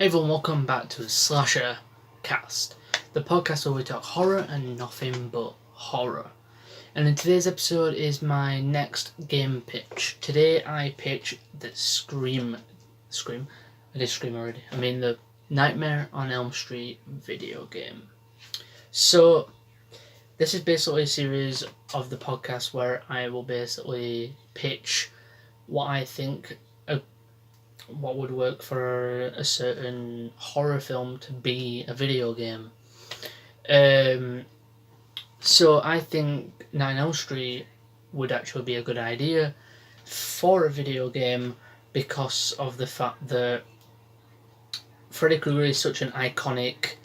Everyone, welcome back to Slasher Cast, the podcast where we talk horror and nothing but horror. And in today's episode is my next game pitch. Today I pitch the Scream. I did Scream already. I mean the Nightmare on Elm Street video game. So this is basically a series of the podcast where I will basically pitch what I think what would work for a certain horror film to be a video game. So I think Nine Elm Street would actually be a good idea for a video game because of the fact that Freddy Krueger is such an iconic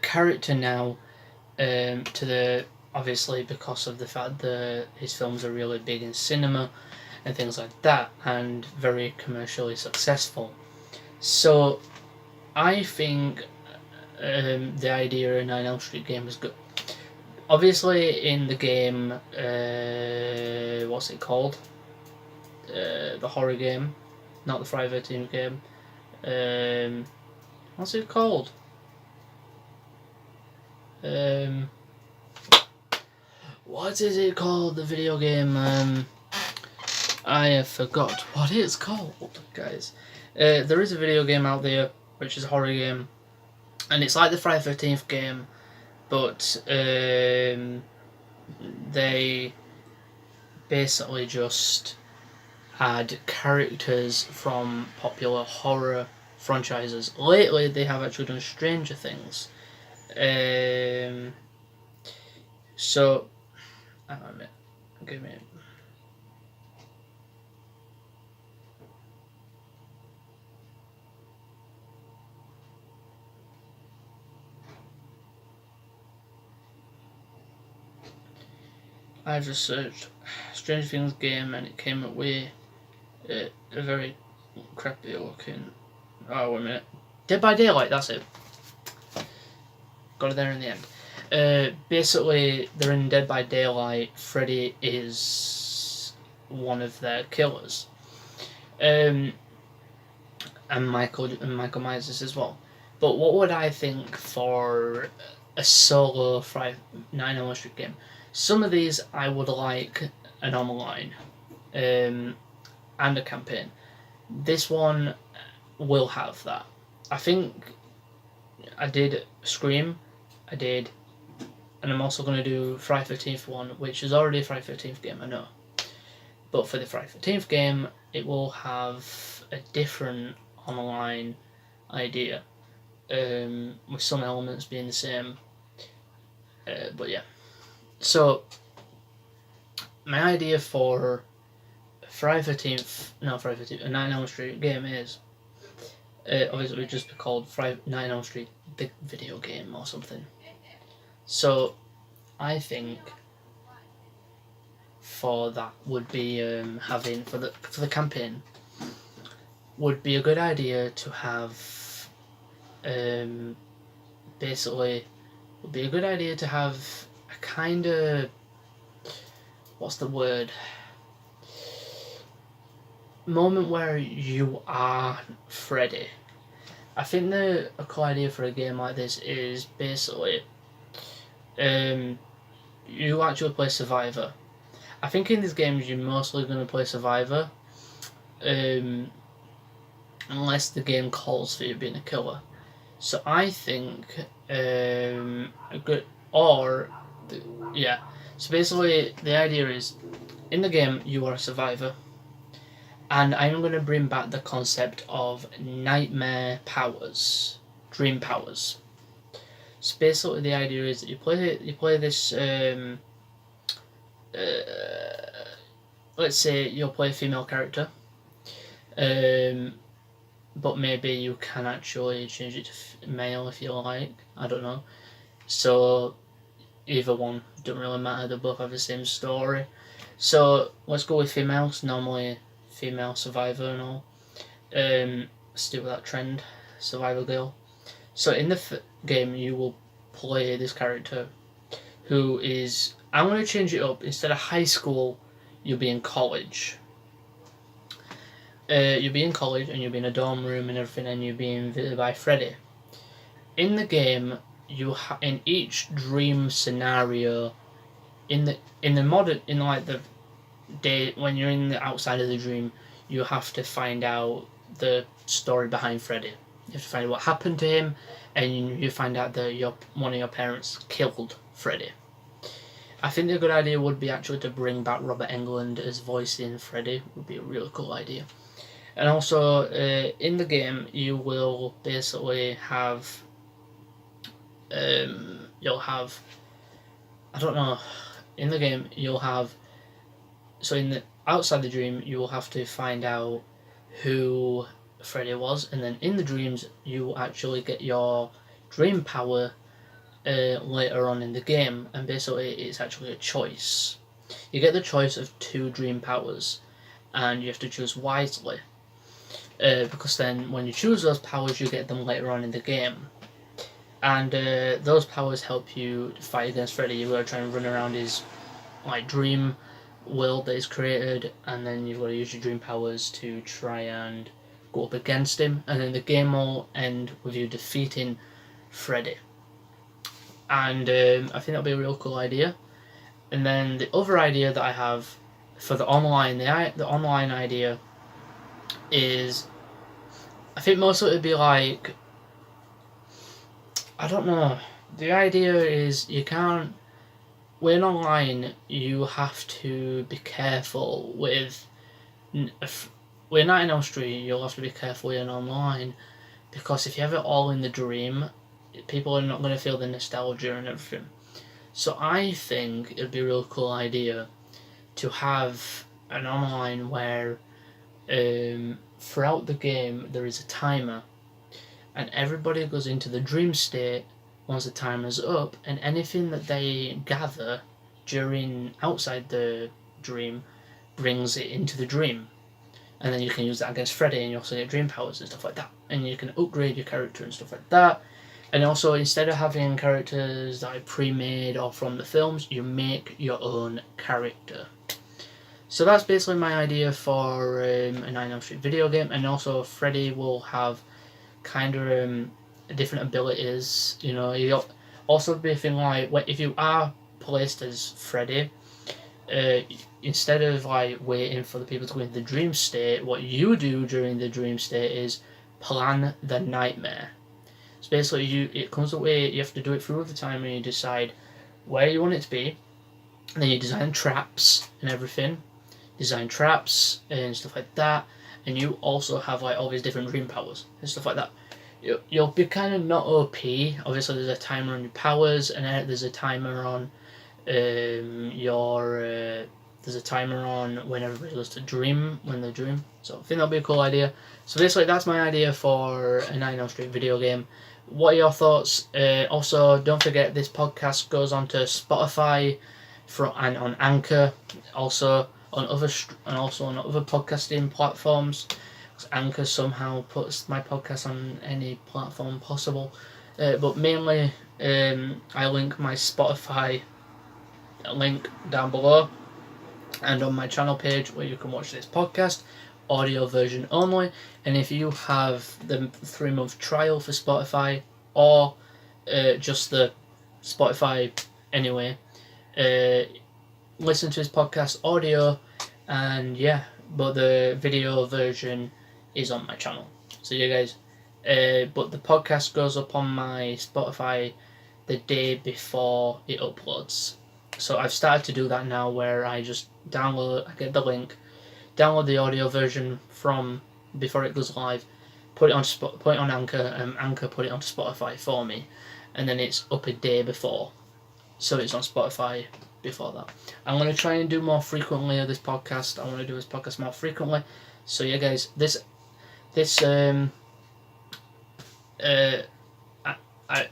character now. Obviously because of the fact that his films are really big in cinema and things like that, and very commercially successful. So I think the idea of a Nine Elm Street game is good. Obviously in the game, what's it called? The horror game, not the Friday the 13th game. What's it called? What is it called? The video game. I have forgot what it's called, guys. There is a video game out there which is a horror game, and it's like the Friday the 13th game, but they basically just add characters from popular horror franchises. Lately, they have actually done Stranger Things. So, hang on a minute. Give me. I just searched Stranger Things game and it came up with a very crappy looking. Oh, wait a minute. Dead by Daylight, that's it. Got it there in the end. Basically, they're in Dead by Daylight. Freddy is one of their killers. And Michael Myers is as well. But what would I think for a solo Nine Elm Street game? Some of these I would like an online and a campaign. This one will have that. I think I did Scream, and I'm also going to do Friday the 13th one, which is already a Friday the 13th game, I know. But for the Friday the 13th game, it will have a different online idea, with some elements being the same. But yeah. So, my idea for a Nine Elm Street game is, obviously it would just be called Nine Elm Street Big Video Game or something. So, I think for that would be having for the campaign would be a good idea to have basically would be a good idea to have a kind of, what's the word, moment where you are Freddy. I think a cool idea for a game like this is basically you actually play Survivor. I think in these games you're mostly going to play Survivor, unless the game calls for you being a killer. So I think So basically the idea is, in the game you are a survivor, and I'm going to bring back the concept of nightmare powers, dream powers. So basically the idea is that you play this. Let's say you'll play a female character, but maybe you can actually change it to male if you like. I don't know. So either one, don't really matter. They both have the same story. So let's go with females. Normally, female survivor and all. Stick with that trend, survivor girl. So in the game, you will play this character, who is. I'm going to change it up. Instead of high school, you'll be in college. you'll be in college and you'll be in a dorm room and everything, and you're being visited by Freddy. In the game, in each dream scenario, in the modern, in like the day when you're in the outside of the dream, you have to find out the story behind Freddy. You have to find out what happened to him, and you find out that one of your parents killed Freddy. I think the good idea would be actually to bring back Robert Englund as voicing Freddy. Would be a really cool idea. And also, in the game, you will basically have, you'll have, I don't know, in the game you'll have, so in the outside the dream you will have to find out who Freddy was, and then in the dreams you will actually get your dream power later on in the game, and basically it's actually a choice. You get the choice of 2 dream powers, and you have to choose wisely. Because then when you choose those powers you get them later on in the game, and those powers help you fight against Freddy. You've got to try and run around his like dream world that he's created, and then you've got to use your dream powers to try and go up against him, and then the game will end with you defeating Freddy. And I think that'll be a real cool idea. And then the other idea that I have for the online, the online idea is, I think most of it would be like, I don't know. The idea is when online you have to be careful with, we're not in Australia, you'll have to be careful in online, because if you have it all in the dream, people are not going to feel the nostalgia and everything. So I think it'd be a real cool idea to have an online where throughout the game there is a timer, and everybody goes into the dream state once the timer's up, and anything that they gather during outside the dream brings it into the dream, and then you can use that against Freddy, and you also get dream powers and stuff like that, and you can upgrade your character and stuff like that. And also, instead of having characters that are pre-made or from the films, you make your own character. So that's basically my idea for a Nightmare on Elm Street video game. And also, Freddy will have kind of different abilities. You know, you'll also be a thing like, if you are placed as Freddy, instead of like waiting for the people to go into the dream state, what you do during the dream state is plan the nightmare. So basically, it comes away. You have to do it through the time, and you decide where you want it to be. And then you design traps and everything, design traps and stuff like that. And you also have like all these different dream powers and stuff like that. You'll be kind of not OP. Obviously, there's a timer on your powers, and there's a timer on there's a timer on when everybody goes to dream, when they dream. So I think that'll be a cool idea. So basically, that's my idea for a Nightmare on Elm Street video game. What are your thoughts? Also, don't forget this podcast goes on to Spotify and on Anchor, also on other podcasting platforms. Anchor somehow puts my podcast on any platform possible, but mainly I link my Spotify link down below, and on my channel page where you can watch this podcast, audio version only. And if you have the 3-month trial for Spotify, or just the Spotify anyway, listen to this podcast audio, and yeah, but the video version is on my channel. So yeah guys, but the podcast goes up on my Spotify the day before it uploads. So I've started to do that now, where I just I get the link, download the audio version from before it goes live, put it on Anchor, and Anchor put it onto Spotify for me, and then it's up a day before, so it's on Spotify before that. I'm going to try and do more frequently of this podcast. I want to do this podcast more frequently. So yeah guys,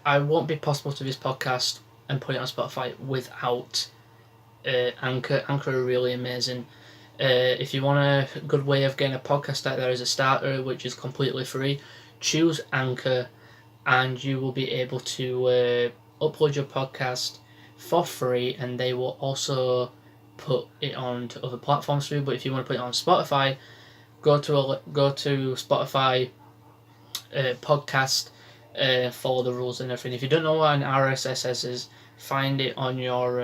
I won't be possible to do this podcast and put it on Spotify without Anchor. Anchor are really amazing. If you want a good way of getting a podcast out there as a starter, which is completely free, choose Anchor, and you will be able to upload your podcast for free, and they will also put it on to other platforms for you. But if you want to put it on Spotify, go to Spotify podcast, follow the rules and everything. If you don't know what an RSS is, find it on your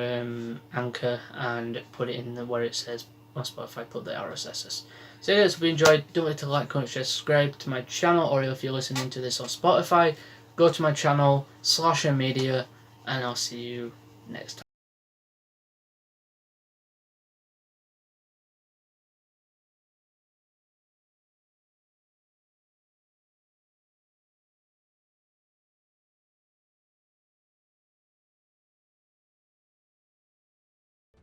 Anchor and put it in where it says on Spotify, put the RSS. So yes, if you enjoyed, don't forget to like, comment, share, subscribe to my channel, or if you're listening to this on Spotify, go to my channel, /media, and I'll see you next time.